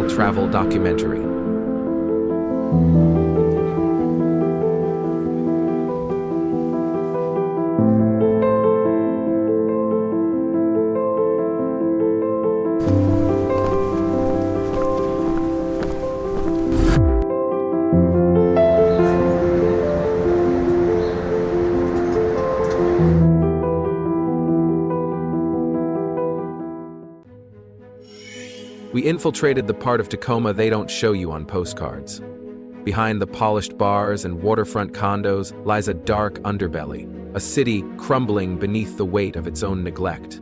Travel Documentary. We infiltrated the part of Tacoma they don't show you on postcards. Behind the polished bars and waterfront condos lies a dark underbelly, a city crumbling beneath the weight of its own neglect.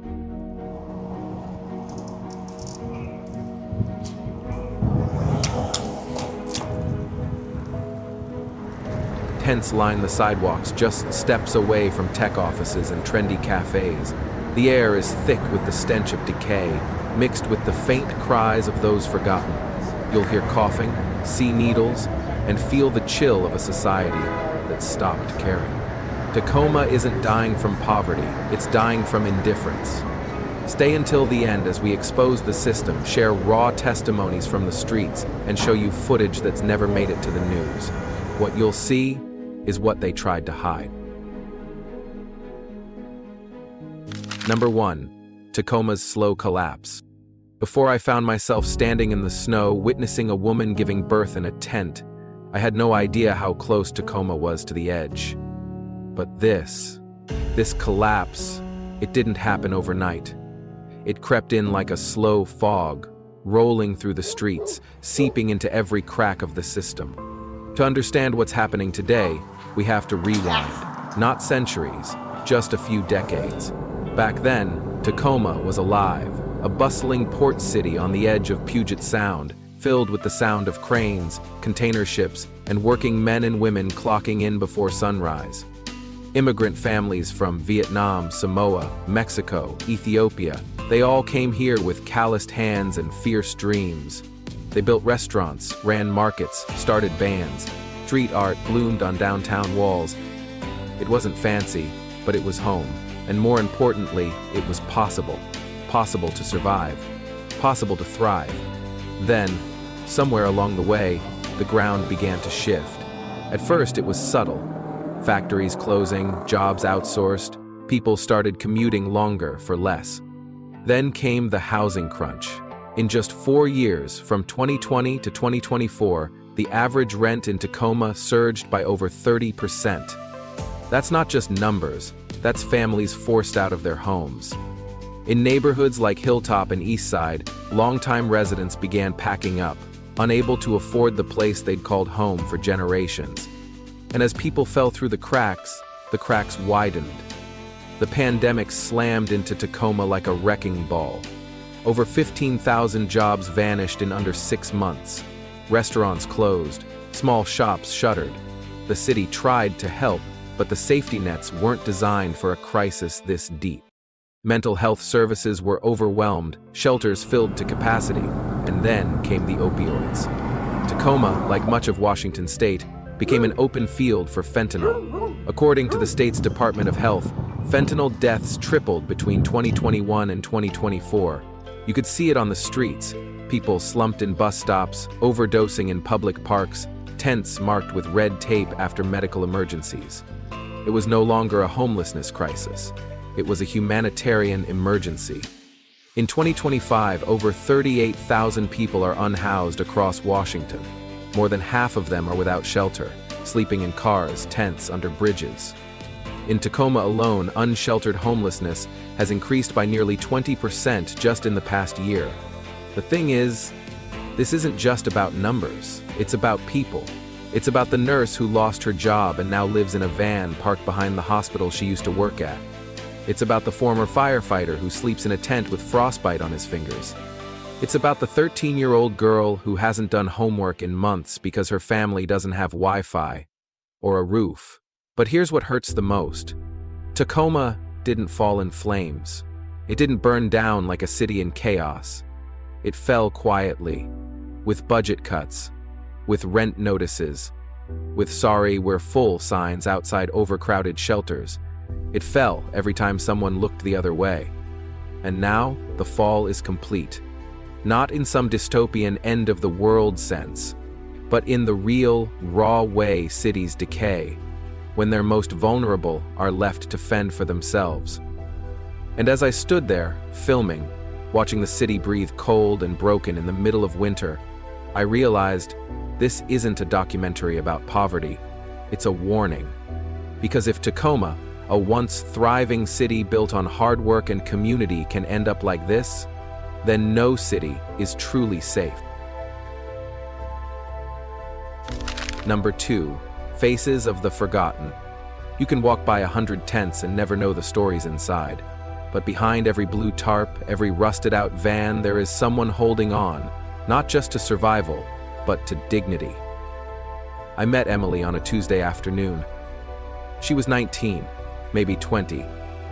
Tents line the sidewalks just steps away from tech offices and trendy cafes. The air is thick with the stench of decay, mixed with the faint cries of those forgotten. You'll hear coughing, see needles, and feel the chill of a society that stopped caring. Tacoma isn't dying from poverty, it's dying from indifference. Stay until the end as we expose the system, share raw testimonies from the streets, and show you footage that's never made it to the news. What you'll see is what they tried to hide. Number 1. Tacoma's slow collapse. Before I found myself standing in the snow, witnessing a woman giving birth in a tent, I had no idea how close Tacoma was to the edge. But this collapse, it didn't happen overnight. It crept in like a slow fog, rolling through the streets, seeping into every crack of the system. To understand what's happening today, we have to rewind, not centuries, just a few decades. Back then, Tacoma was alive, a bustling port city on the edge of Puget Sound, filled with the sound of cranes, container ships, and working men and women clocking in before sunrise. Immigrant families from Vietnam, Samoa, Mexico, Ethiopia, they all came here with calloused hands and fierce dreams. They built restaurants, ran markets, started bands. Street art bloomed on downtown walls. It wasn't fancy, but it was home. And more importantly, it was possible. Possible to survive. Possible to thrive. Then, somewhere along the way, the ground began to shift. At first, it was subtle. Factories closing, jobs outsourced, people started commuting longer for less. Then came the housing crunch. In just 4 years, from 2020 to 2024, the average rent in Tacoma surged by over 30%. That's not just numbers, that's families forced out of their homes. In neighborhoods like Hilltop and Eastside, longtime residents began packing up, unable to afford the place they'd called home for generations. And as people fell through the cracks widened. The pandemic slammed into Tacoma like a wrecking ball. Over 15,000 jobs vanished in under 6 months. Restaurants closed, small shops shuttered. The city tried to help, but the safety nets weren't designed for a crisis this deep. Mental health services were overwhelmed, shelters filled to capacity, and then came the opioids. Tacoma, like much of Washington state, became an open field for fentanyl. According to the state's Department of Health, fentanyl deaths tripled between 2021 and 2024. You could see it on the streets. People slumped in bus stops, overdosing in public parks, tents marked with red tape after medical emergencies. It was no longer a homelessness crisis. It was a humanitarian emergency. In 2025, over 38,000 people are unhoused across Washington. More than half of them are without shelter, sleeping in cars, tents, under bridges. In Tacoma alone, unsheltered homelessness has increased by nearly 20% just in the past year. The thing is, this isn't just about numbers, it's about people. It's about the nurse who lost her job and now lives in a van parked behind the hospital she used to work at. It's about the former firefighter who sleeps in a tent with frostbite on his fingers. It's about the 13-year-old girl who hasn't done homework in months because her family doesn't have Wi-Fi or a roof. But here's what hurts the most. Tacoma didn't fall in flames. It didn't burn down like a city in chaos. It fell quietly, with budget cuts, with rent notices, with "sorry, we're full" signs outside overcrowded shelters. It fell every time someone looked the other way. And now, the fall is complete. not in some dystopian end-of-the-world sense, but in the real, raw way cities decay, when their most vulnerable are left to fend for themselves. And as I stood there, filming, watching the city breathe cold and broken in the middle of winter, I realized this isn't a documentary about poverty, it's a warning. Because if Tacoma, a once thriving city built on hard work and community, can end up like this, then no city is truly safe. Number 2. Faces of the Forgotten. You can walk by 100 tents and never know the stories inside. But behind every blue tarp, every rusted-out van, there is someone holding on, not just to survival, but to dignity. I met Emily on a Tuesday afternoon. She was 19, maybe 20,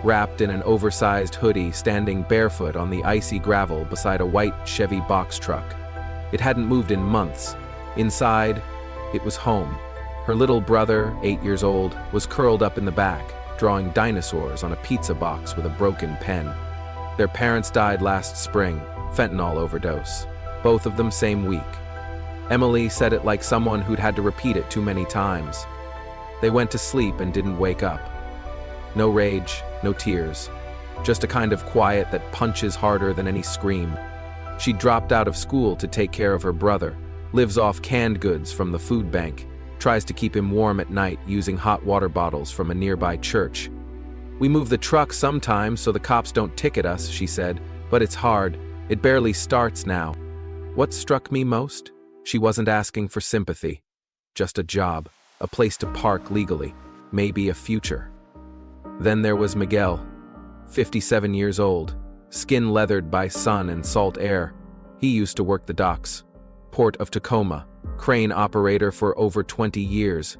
wrapped in an oversized hoodie, standing barefoot on the icy gravel beside a white Chevy box truck. It hadn't moved in months. Inside, it was home. Her little brother, 8 years old, was curled up in the back, drawing dinosaurs on a pizza box with a broken pen. Their parents died last spring, fentanyl overdose. Both of them same week. Emily said it like someone who'd had to repeat it too many times. They went to sleep and didn't wake up. No rage, no tears. Just a kind of quiet that punches harder than any scream. She dropped out of school to take care of her brother, lives off canned goods from the food bank, tries to keep him warm at night using hot water bottles from a nearby church. "We move the truck sometimes so the cops don't ticket us," she said, "but it's hard. It barely starts now." What struck me most? She wasn't asking for sympathy. Just a job, a place to park legally, maybe a future. Then there was Miguel, 57 years old, skin leathered by sun and salt air. He used to work the docks. Port of Tacoma, crane operator for over 20 years.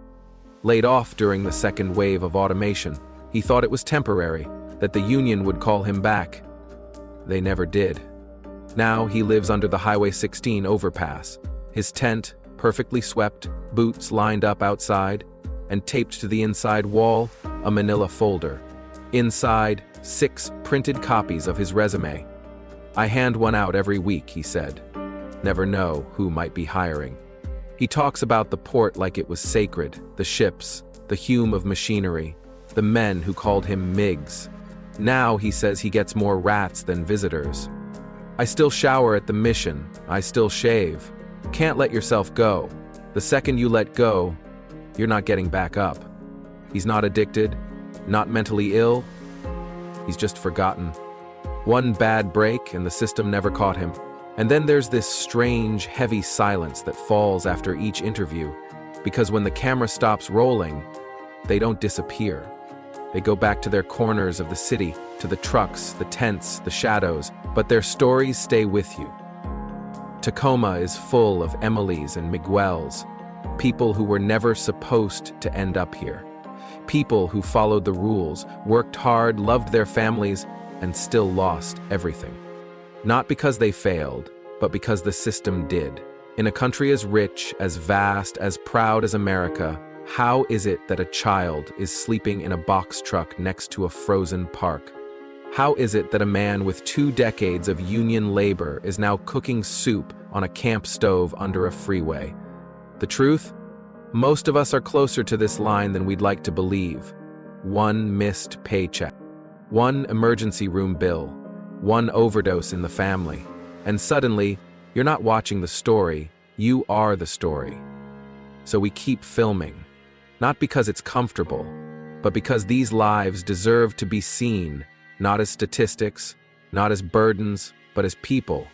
Laid off during the second wave of automation. He thought it was temporary, that the union would call him back. They never did. Now he lives under the Highway 16 overpass. His tent, perfectly swept, boots lined up outside, and taped to the inside wall, a manila folder. Inside, 6 printed copies of his resume. "I hand one out every week," he said. Never know who might be hiring. He talks about the port like it was sacred, the ships, the Hume of machinery, the men who called him Migs. Now he says he gets more rats than visitors. "I still shower at the mission, I still shave. Can't let yourself go. The second you let go, you're not getting back up." He's not addicted, not mentally ill. He's just forgotten. One bad break and the system never caught him. And then there's this strange, heavy silence that falls after each interview, because when the camera stops rolling, they don't disappear. They go back to their corners of the city, to the trucks, the tents, the shadows, but their stories stay with you. Tacoma is full of Emilys and Miguels, people who were never supposed to end up here. People who followed the rules, worked hard, loved their families, and still lost everything. Not because they failed, but because the system did. In a country as rich, as vast, as proud as America, how is it that a child is sleeping in a box truck next to a frozen park? How is it that a man with 2 decades of union labor is now cooking soup on a camp stove under a freeway? The truth? Most of us are closer to this line than we'd like to believe. One missed paycheck, one emergency room bill, one overdose in the family, and suddenly, you're not watching the story, you are the story. So we keep filming, not because it's comfortable, but because these lives deserve to be seen, not as statistics, not as burdens, but as people.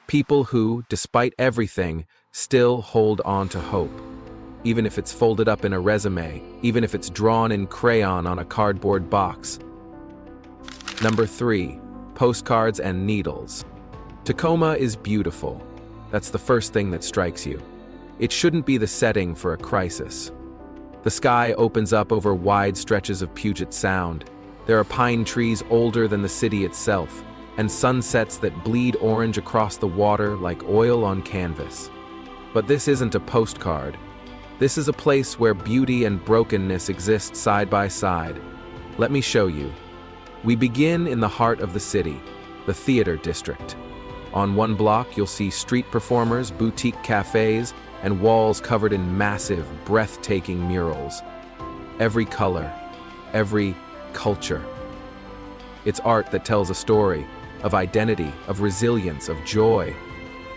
People who, despite everything, still hold on to hope. Even if it's folded up in a resume, even if it's drawn in crayon on a cardboard box. Number 3. Postcards and Needles. Tacoma is beautiful. That's the first thing that strikes you. It shouldn't be the setting for a crisis. The sky opens up over wide stretches of Puget Sound. There are pine trees older than the city itself, and sunsets that bleed orange across the water like oil on canvas. But this isn't a postcard. This is a place where beauty and brokenness exist side by side. Let me show you. We begin in the heart of the city, the theater district. On one block, you'll see street performers, boutique cafes, and walls covered in massive, breathtaking murals. Every color, every culture. It's art that tells a story of identity, of resilience, of joy.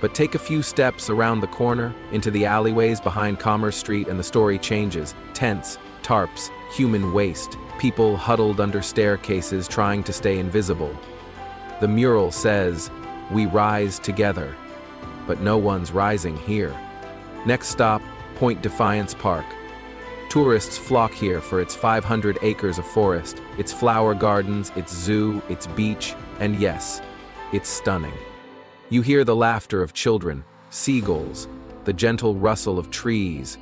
But take a few steps around the corner, into the alleyways behind Commerce Street, and the story changes. Tents, tarps, human waste, people huddled under staircases trying to stay invisible. The mural says, "We rise together," but no one's rising here. Next stop, Point Defiance Park. Tourists flock here for its 500 acres of forest, its flower gardens, its zoo, its beach, and yes, it's stunning. You hear the laughter of children, seagulls, the gentle rustle of trees,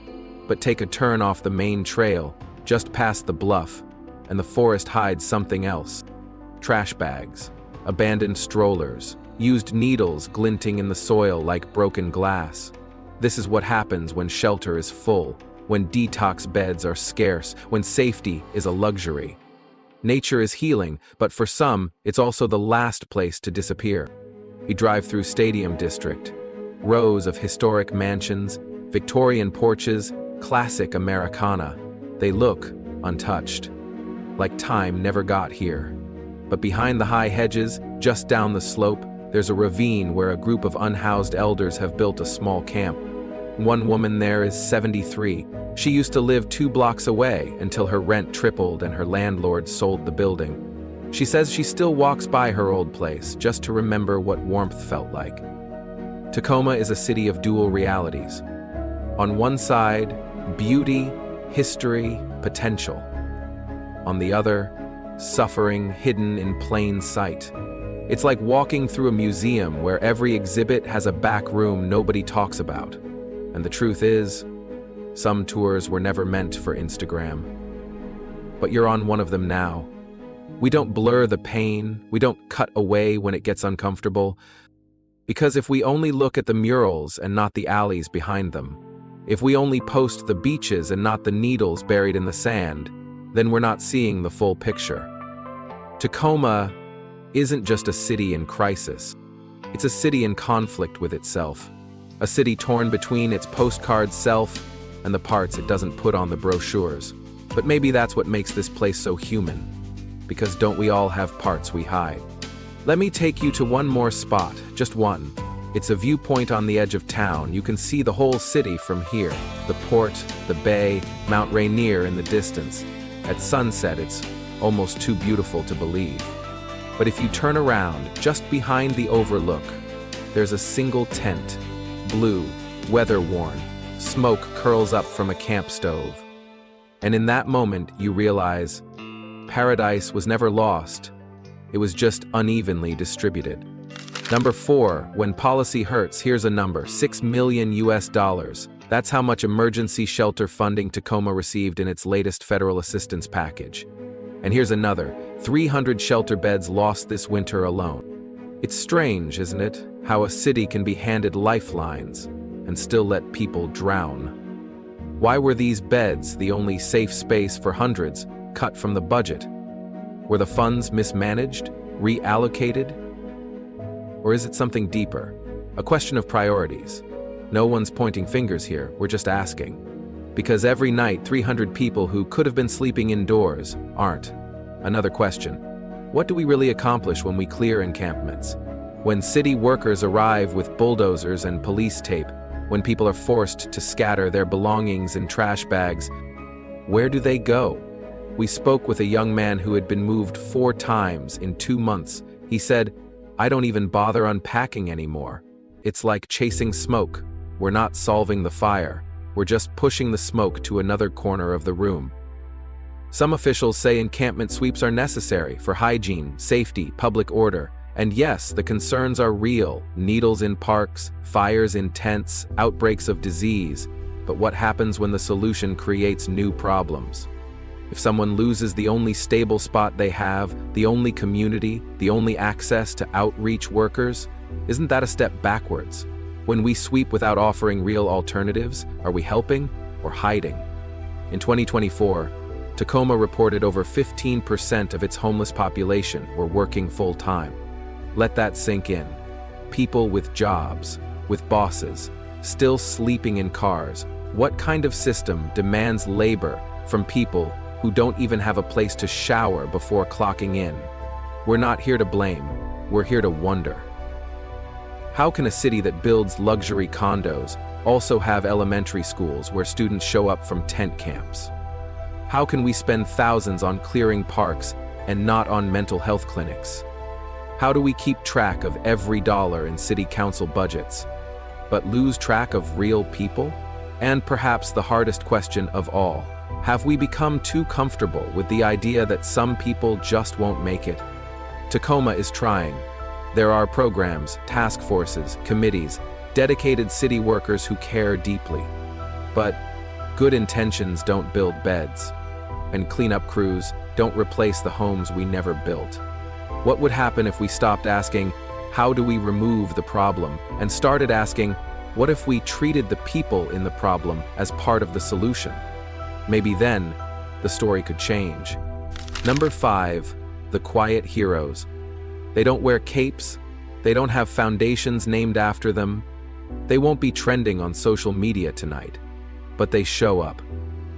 but take a turn off the main trail, just past the bluff, and the forest hides something else. Trash bags, abandoned strollers, used needles glinting in the soil like broken glass. This is what happens when shelter is full, when detox beds are scarce, when safety is a luxury. Nature is healing, but for some, it's also the last place to disappear. We drive through Stadium District. Rows of historic mansions, Victorian porches, classic Americana. They look untouched, like time never got here. But behind the high hedges, just down the slope, there's a ravine where a group of unhoused elders have built a small camp. One woman there is 73. She used to live 2 blocks away until her rent tripled and her landlord sold the building. She says she still walks by her old place just to remember what warmth felt like. Tacoma is a city of dual realities. On one side, beauty, history, potential. On the other, suffering hidden in plain sight. It's like walking through a museum where every exhibit has a back room nobody talks about. And the truth is, some tours were never meant for Instagram. But you're on one of them now. We don't blur the pain, we don't cut away when it gets uncomfortable. Because if we only look at the murals and not the alleys behind them, if we only post the beaches and not the needles buried in the sand, then we're not seeing the full picture. Tacoma isn't just a city in crisis. It's a city in conflict with itself. A city torn between its postcard self and the parts it doesn't put on the brochures. But maybe that's what makes this place so human. Because don't we all have parts we hide? Let me take you to one more spot, just one. It's a viewpoint on the edge of town. You can see the whole city from here. The port, the bay, Mount Rainier in the distance. At sunset, it's almost too beautiful to believe. But if you turn around, just behind the overlook, there's a single tent. Blue, weather-worn, smoke curls up from a camp stove. And in that moment, you realize, paradise was never lost. It was just unevenly distributed. Number 4, when policy hurts, here's a number, $6 million US. That's how much emergency shelter funding Tacoma received in its latest federal assistance package. And here's another, 300 shelter beds lost this winter alone. It's strange, isn't it, how a city can be handed lifelines and still let people drown. Why were these beds, the only safe space for hundreds, cut from the budget? Were the funds mismanaged, reallocated? Or is it something deeper? A question of priorities. No one's pointing fingers here, we're just asking. Because every night, 300 people who could have been sleeping indoors aren't. Another question. What do we really accomplish when we clear encampments? When city workers arrive with bulldozers and police tape, when people are forced to scatter their belongings in trash bags, where do they go? We spoke with a young man who had been moved 4 times in 2 months. He said, "I don't even bother unpacking anymore. It's like chasing smoke. We're not solving the fire. We're just pushing the smoke to another corner of the room." Some officials say encampment sweeps are necessary for hygiene, safety, public order. And yes, the concerns are real. Needles in parks, fires in tents, outbreaks of disease. But what happens when the solution creates new problems? If someone loses the only stable spot they have, the only community, the only access to outreach workers, isn't that a step backwards? When we sweep without offering real alternatives, are we helping or hiding? In 2024, Tacoma reported over 15% of its homeless population were working full-time. Let that sink in. People with jobs, with bosses, still sleeping in cars. What kind of system demands labor from people who don't even have a place to shower before clocking in? We're not here to blame, we're here to wonder. How can a city that builds luxury condos also have elementary schools where students show up from tent camps? How can we spend thousands on clearing parks and not on mental health clinics? How do we keep track of every dollar in city council budgets, but lose track of real people? And perhaps the hardest question of all, have we become too comfortable with the idea that some people just won't make it? Tacoma is trying. There are programs, task forces, committees, dedicated city workers who care deeply. But good intentions don't build beds, and cleanup crews don't replace the homes we never built. What would happen if we stopped asking, how do we remove the problem, and started asking, what if we treated the people in the problem as part of the solution? Maybe then, the story could change. Number 5, the quiet heroes. They don't wear capes, they don't have foundations named after them, they won't be trending on social media tonight, but they show up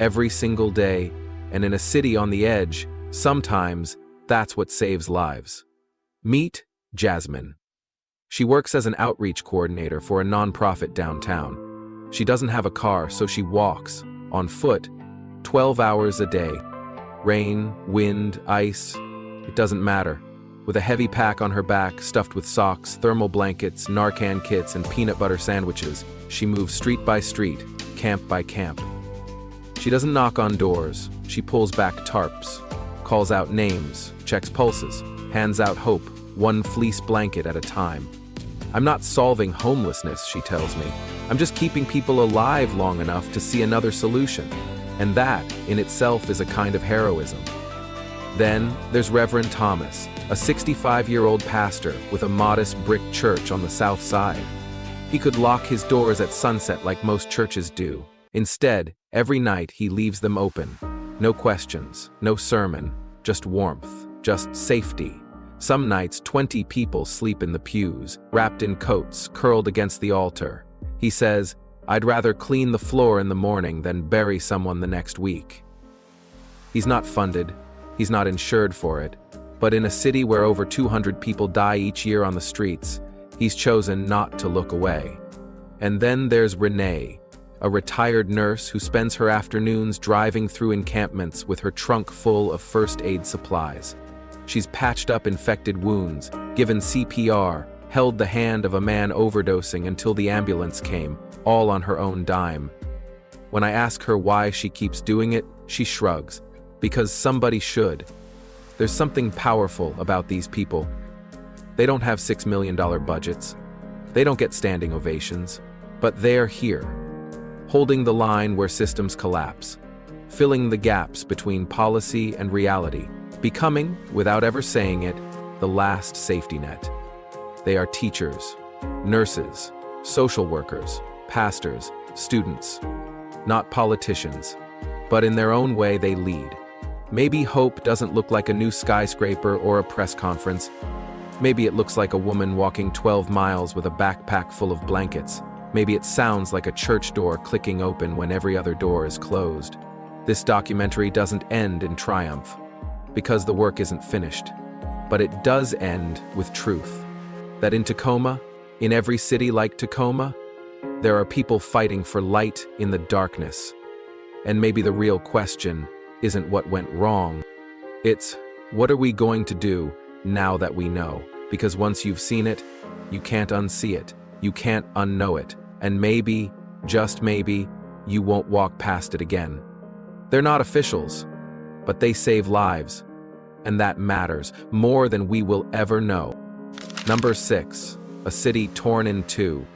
every single day, and in a city on the edge, sometimes that's what saves lives. Meet Jasmine. She works as an outreach coordinator for a nonprofit downtown. She doesn't have a car, so she walks, on foot, 12 hours a day. Rain, wind, ice, it doesn't matter. With a heavy pack on her back, stuffed with socks, thermal blankets, Narcan kits, and peanut butter sandwiches, she moves street by street, camp by camp. She doesn't knock on doors, she pulls back tarps, calls out names, checks pulses, hands out hope, one fleece blanket at a time. I'm not solving homelessness, she tells me. I'm just keeping people alive long enough to see another solution. And that, in itself, is a kind of heroism. Then, there's Reverend Thomas, a 65-year-old pastor with a modest brick church on the south side. He could lock his doors at sunset like most churches do. Instead, every night he leaves them open. No questions, no sermon, just warmth, just safety. Some nights, 20 people sleep in the pews, wrapped in coats, curled against the altar. He says, "I'd rather clean the floor in the morning than bury someone the next week." He's not funded, he's not insured for it, but in a city where over 200 people die each year on the streets, he's chosen not to look away. And then there's Renee, a retired nurse who spends her afternoons driving through encampments with her trunk full of first aid supplies. She's patched up infected wounds, given CPR, held the hand of a man overdosing until the ambulance came, all on her own dime. When I ask her why she keeps doing it, she shrugs. Because somebody should. There's something powerful about these people. They don't have $6 million budgets. They don't get standing ovations. But they're here, holding the line where systems collapse, filling the gaps between policy and reality, becoming, without ever saying it, the last safety net. They are teachers, nurses, social workers, pastors, students, not politicians, but in their own way they lead. Maybe hope doesn't look like a new skyscraper or a press conference. Maybe it looks like a woman walking 12 miles with a backpack full of blankets. Maybe it sounds like a church door clicking open when every other door is closed. This documentary doesn't end in triumph, because the work isn't finished. But it does end with truth. That in Tacoma, in every city like Tacoma, there are people fighting for light in the darkness. And maybe the real question isn't what went wrong. It's, what are we going to do now that we know? Because once you've seen it, you can't unsee it. You can't unknow it. And maybe, just maybe, you won't walk past it again. They're not officials, but they save lives. And that matters more than we will ever know. Number 6, a city torn in two.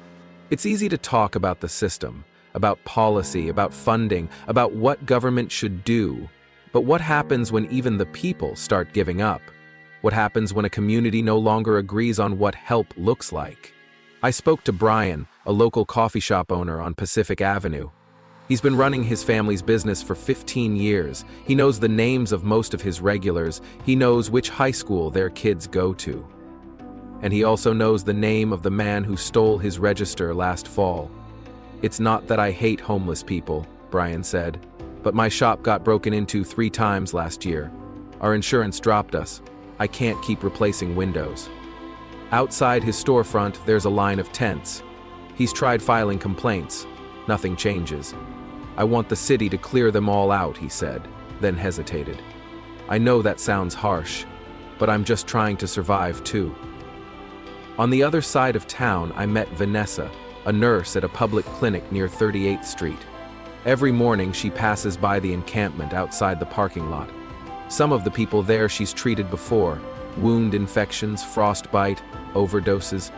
It's easy to talk about the system, about policy, about funding, about what government should do. But what happens when even the people start giving up? What happens when a community no longer agrees on what help looks like? I spoke to Brian, a local coffee shop owner on Pacific Avenue. He's been running his family's business for 15 years. He knows the names of most of his regulars. He knows which high school their kids go to. And he also knows the name of the man who stole his register last fall. "It's not that I hate homeless people," Brian said, "but my shop got broken into 3 times last year. Our insurance dropped us. I can't keep replacing windows." Outside his storefront, there's a line of tents. He's tried filing complaints. Nothing changes. "I want the city to clear them all out," he said, then hesitated. "I know that sounds harsh, but I'm just trying to survive too." On the other side of town, I met Vanessa, a nurse at a public clinic near 38th Street. Every morning she passes by the encampment outside the parking lot. Some of the people there she's treated before: wound infections, frostbite, overdoses.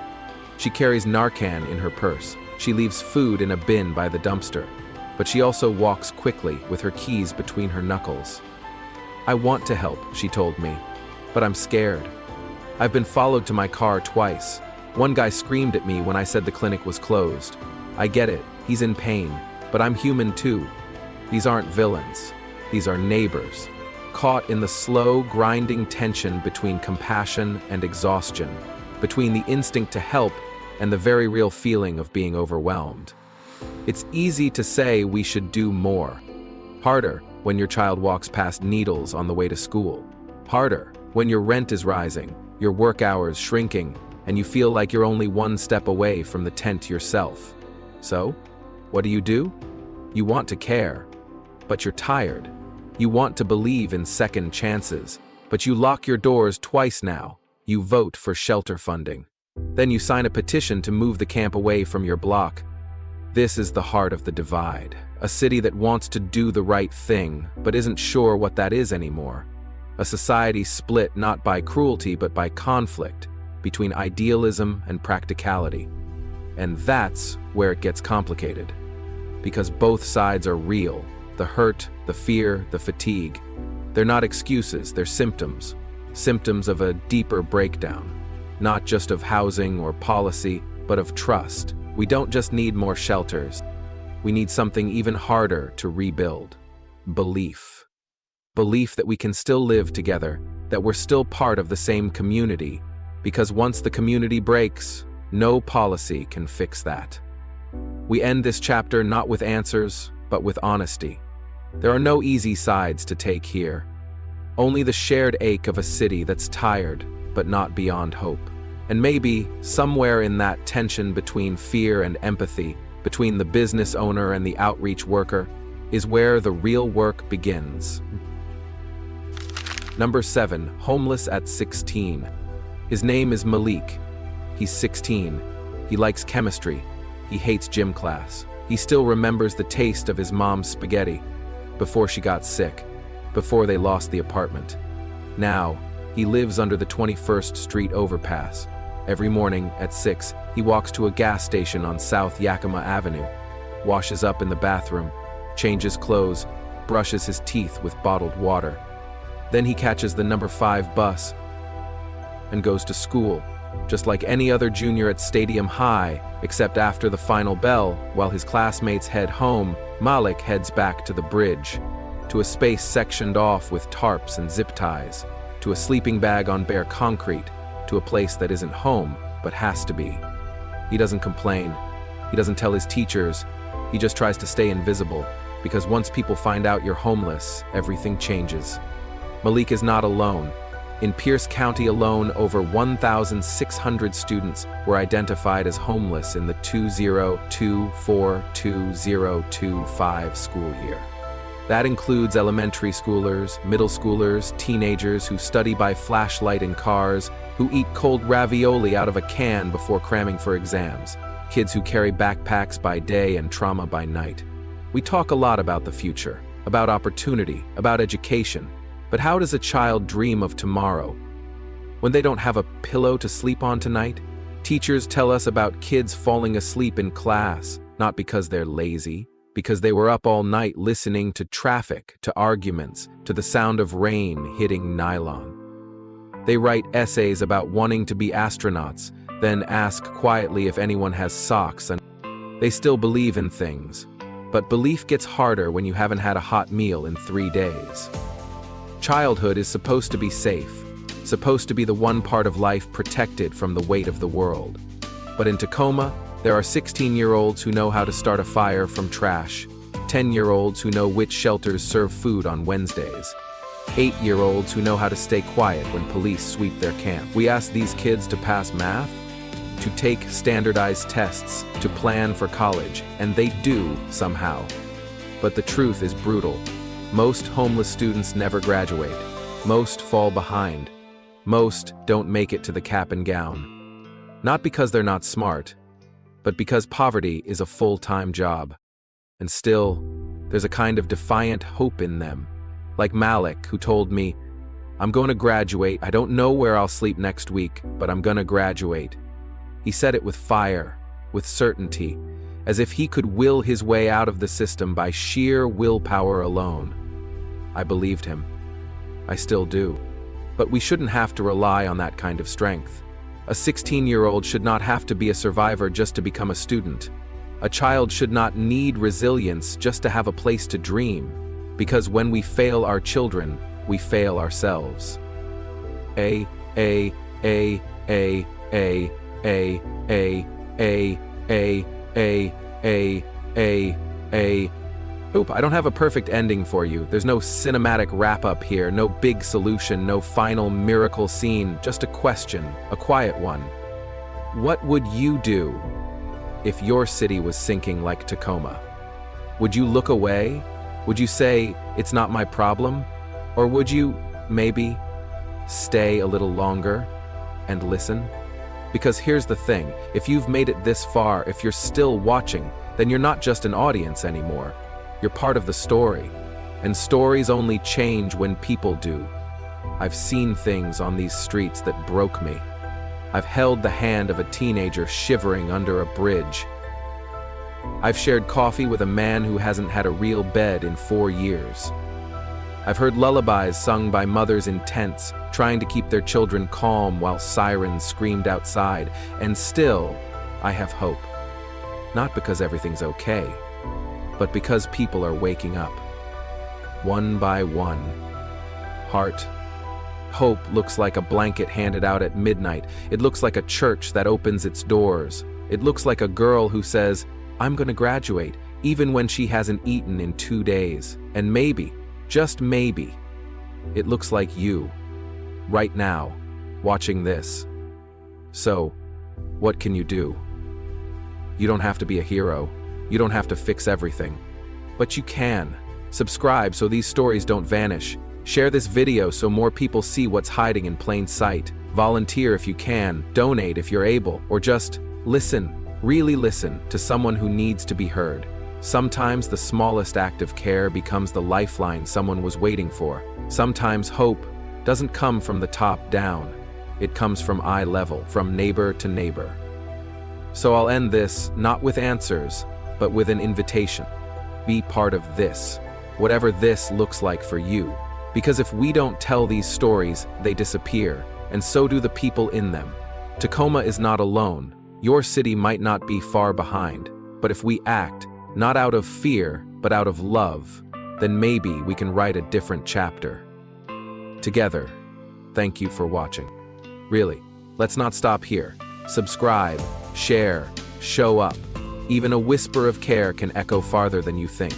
She carries Narcan in her purse. She leaves food in a bin by the dumpster. But she also walks quickly with her keys between her knuckles. "I want to help," she told me, "but I'm scared. I've been followed to my car twice. One guy screamed at me when I said the clinic was closed. I get it, he's in pain, but I'm human too. These aren't villains. These are neighbors, caught in the slow, grinding tension between compassion and exhaustion, between the instinct to help and the very real feeling of being overwhelmed. It's easy to say we should do more. Harder when your child walks past needles on the way to school. Harder when your rent is rising, your work hours shrinking, and you feel like you're only one step away from the tent yourself. So, what do? You want to care, but you're tired. You want to believe in second chances, but you lock your doors twice now. You vote for shelter funding. Then you sign a petition to move the camp away from your block. This is the heart of the divide. A city that wants to do the right thing, but isn't sure what that is anymore. A society split not by cruelty but by conflict, between idealism and practicality. And that's where it gets complicated. Because both sides are real. The hurt, the fear, the fatigue. They're not excuses, they're symptoms. Symptoms of a deeper breakdown. Not just of housing or policy, but of trust. We don't just need more shelters. We need something even harder to rebuild. Belief. Belief that we can still live together, that we're still part of the same community, because once the community breaks, no policy can fix that. We end this chapter not with answers, but with honesty. There are no easy sides to take here. Only the shared ache of a city that's tired, but not beyond hope. And maybe, somewhere in that tension between fear and empathy, between the business owner and the outreach worker, is where the real work begins. Number 7, homeless at 16. His name is Malik. He's 16. He likes chemistry. He hates gym class. He still remembers the taste of his mom's spaghetti, before she got sick, before they lost the apartment. Now, he lives under the 21st Street overpass. Every morning at 6, he walks to a gas station on South Yakima Avenue, washes up in the bathroom, changes clothes, brushes his teeth with bottled water. Then he catches the number 5 bus and goes to school, just like any other junior at Stadium High, except after the final bell, while his classmates head home, Malik heads back to the bridge, to a space sectioned off with tarps and zip ties, to a sleeping bag on bare concrete, to a place that isn't home, but has to be. He doesn't complain. He doesn't tell his teachers. He just tries to stay invisible, because once people find out you're homeless, everything changes. Malik is not alone. In Pierce County alone, over 1,600 students were identified as homeless in the 2024-2025 school year. That includes elementary schoolers, middle schoolers, teenagers who study by flashlight in cars, who eat cold ravioli out of a can before cramming for exams, kids who carry backpacks by day and trauma by night. We talk a lot about the future, about opportunity, about education. But how does a child dream of tomorrow when they don't have a pillow to sleep on tonight? Teachers tell us about kids falling asleep in class, not because they're lazy, because they were up all night listening to traffic, to arguments, to the sound of rain hitting nylon. They write essays about wanting to be astronauts, then ask quietly if anyone has socks, and they still believe in things. But belief gets harder when you haven't had a hot meal in 3 days. Childhood is supposed to be safe. supposed to be the one part of life protected from the weight of the world. But in Tacoma, there are 16-year-olds who know how to start a fire from trash, 10-year-olds who know which shelters serve food on Wednesdays, 8-year-olds who know how to stay quiet when police sweep their camp. We ask these kids to pass math, to take standardized tests, to plan for college, and they do somehow. But the truth is brutal. Most homeless students never graduate. Most fall behind. Most don't make it to the cap and gown. Not because they're not smart, but because poverty is a full-time job. And still, there's a kind of defiant hope in them. Like Malik, who told me, "I'm going to graduate. I don't know where I'll sleep next week, but I'm going to graduate." He said it with fire, with certainty, as if he could will his way out of the system by sheer willpower alone. I believed him. I still do. But we shouldn't have to rely on that kind of strength. A 16-year-old should not have to be a survivor just to become a student. A child should not need resilience just to have a place to dream, because when we fail our children, we fail ourselves. A. Oop, I don't have a perfect ending for you. There's no cinematic wrap-up here, no big solution, no final miracle scene, just a question, a quiet one. What would you do if your city was sinking like Tacoma? Would you look away? Would you say, "It's not my problem"? Or would you, maybe, stay a little longer and listen? Because here's the thing, if you've made it this far, if you're still watching, then you're not just an audience anymore. You're part of the story. And stories only change when people do. I've seen things on these streets that broke me. I've held the hand of a teenager shivering under a bridge. I've shared coffee with a man who hasn't had a real bed in 4 years. I've heard lullabies sung by mothers in tents, trying to keep their children calm while sirens screamed outside. And still, I have hope. Not because everything's okay, but because people are waking up. One by one. Hope looks like a blanket handed out at midnight. It looks like a church that opens its doors. It looks like a girl who says, "I'm going to graduate," even when she hasn't eaten in 2 days. And maybe, just maybe, it looks like you, right now, watching this. So, what can you do? You don't have to be a hero. You don't have to fix everything. But you can. Subscribe so these stories don't vanish. Share this video so more people see what's hiding in plain sight. Volunteer if you can, donate if you're able, or just listen, really listen to someone who needs to be heard. Sometimes the smallest act of care becomes the lifeline someone was waiting for. Sometimes hope doesn't come from the top down. It comes from eye level, from neighbor to neighbor. So I'll end this not with answers, but with an invitation. Be part of this, whatever this looks like for you. Because if we don't tell these stories, they disappear, and so do the people in them. Tacoma is not alone. Your city might not be far behind, but if we act, not out of fear, but out of love, then maybe we can write a different chapter. Together, thank you for watching. Really, let's not stop here. Subscribe, share, show up. Even a whisper of care can echo farther than you think.